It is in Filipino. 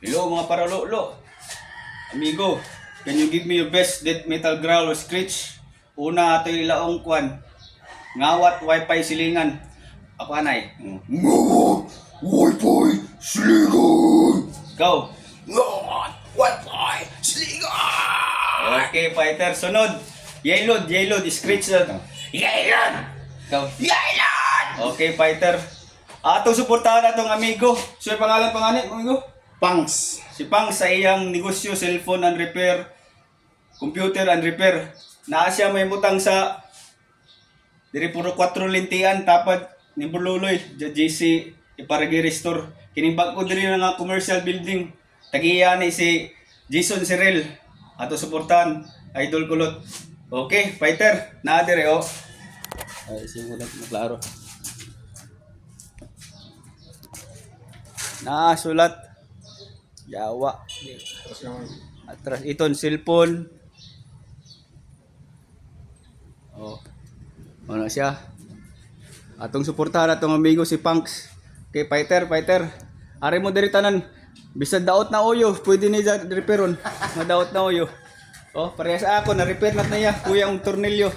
Hello mga paralolo. Amigo, can you give me your best death metal growl or screech? Una ato ilaong kwan. Ngawat wifi silingan. Apanay. Ngawat Wi-Fi silingan. Go. Ngawat Wi-Fi silingan. Okay, fighter. Sunod. Yaylod, screech na. Yaylon. Go. Yaylon. Okay, fighter. Atong suportahan atong amigo. So, pangalan amigo? Pangs. Si Pang sa iyang negosyo, cellphone and repair, computer and repair. Naa siya may butang sa diri puro 4 lintian tapad ni Bululoy, JC iparagi restore. Kining bag-o diri nga commercial building. Tagiya ni si Jason Cyril. Ato suportahan, idol kulot. Okay, fighter, naa dire oh. Ay, sige ulit maklaro. Naa sulat Yawa. Atras iton cellphone. Oh. Ano siya? Atong suportahan atong amigo si Punks. Okay, fighter. Ari mo diri tanan. Bisag daot na oyo, pwede ni repair ron. Madaot na oyo. Oh, parehas ako na repair nat na ya, kuya ang tornilyo.